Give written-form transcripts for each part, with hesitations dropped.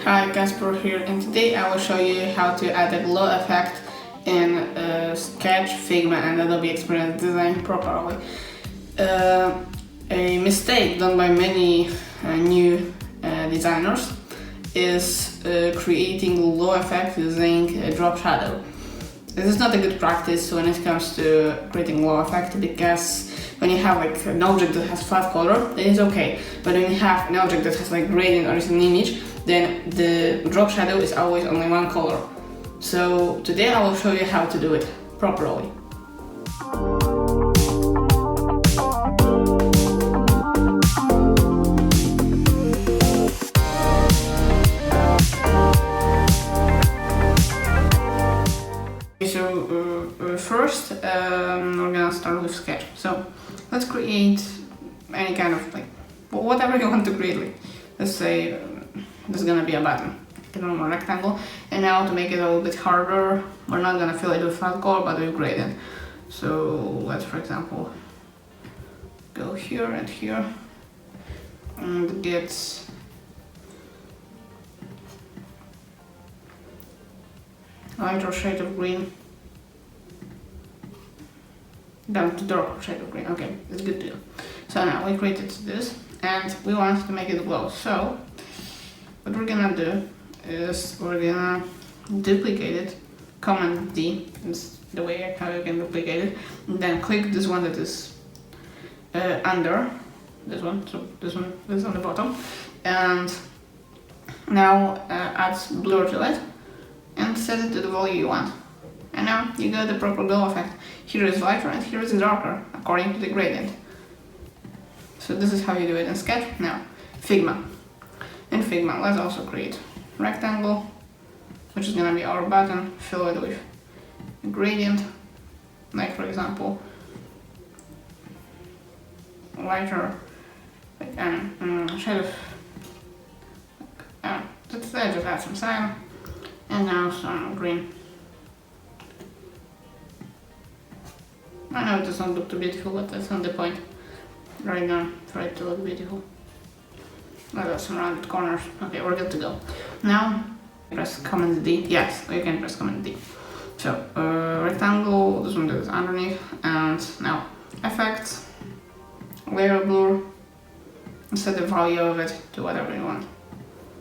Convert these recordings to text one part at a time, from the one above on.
Hi, Casper here, and today I will show you how to add a glow effect in Sketch, Figma and Adobe Experience Design properly. A mistake done by many new designers is creating glow effect using a drop shadow. This is not a good practice when it comes to creating glow effect, because when you have like an object that has flat color, then it's okay. But when you have an object that has like gradient or is an image, then the drop shadow is always only one color. So today I will show you how to do it properly. First, we're gonna start with Sketch. So let's create any kind of like whatever you want to create. Like, let's say this is gonna be a button, a normal rectangle. And now to make it a little bit harder, we're not gonna fill it with flat color, but with gradient. So let's, for example, go here and here and get a lighter shade of green. Down to darker shade of green. Okay, it's good deal. So now we created this and we want to make it glow. So what we're gonna do is we're gonna duplicate it, Command D, is the way how you can duplicate it, and then click this one that is under this one. So this one is on the bottom, and now add blur to it and set it to the value you want. And now you got the proper glow effect. Here is lighter and here is darker, according to the gradient. So this is how you do it in Sketch. Now, Figma. In Figma, let's also create a rectangle, which is gonna be our button. Fill it with a gradient, like for example, lighter, like shade of, let's just add some cyan, and now some green. I know it doesn't look too beautiful, but that's not the point. Right now, try it to look beautiful. I got some rounded corners. Okay, we're good to go. Now, press Command D. Yes, you can press Command D. So, rectangle, this one that is underneath, and now Effects, Layer Blur, and set the value of it to whatever you want.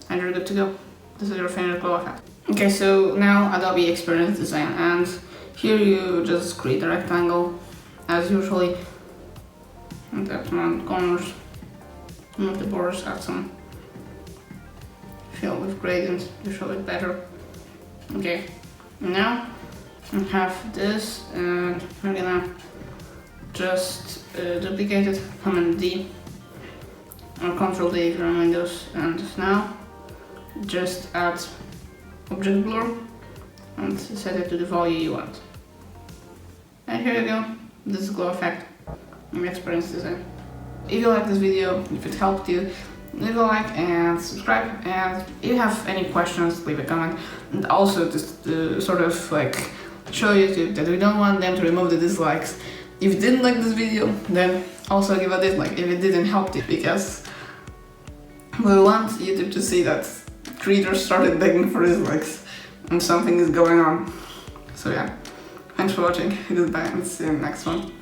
And you're good to go. This is your finished glow effect. Okay, so now Adobe Experience Design, and here you just create a rectangle as usually, and tap on corners, move the borders, add some fill with gradients to show it better. Okay, now we have this, and we're gonna just duplicate it, Command D or Control D if you're on Windows, and now just add object blur and set it to the value you want. And here you go, this is glow effect in Experience Design. If you like this video, if it helped you, leave a like and subscribe, and if you have any questions, leave a comment. And also just to sort of like show YouTube that we don't want them to remove the dislikes. If you didn't like this video, then also give a dislike if it didn't help you, because we want YouTube to see that creators started begging for dislikes and something is going on. So yeah. Thanks for watching, goodbye and see you in the next one.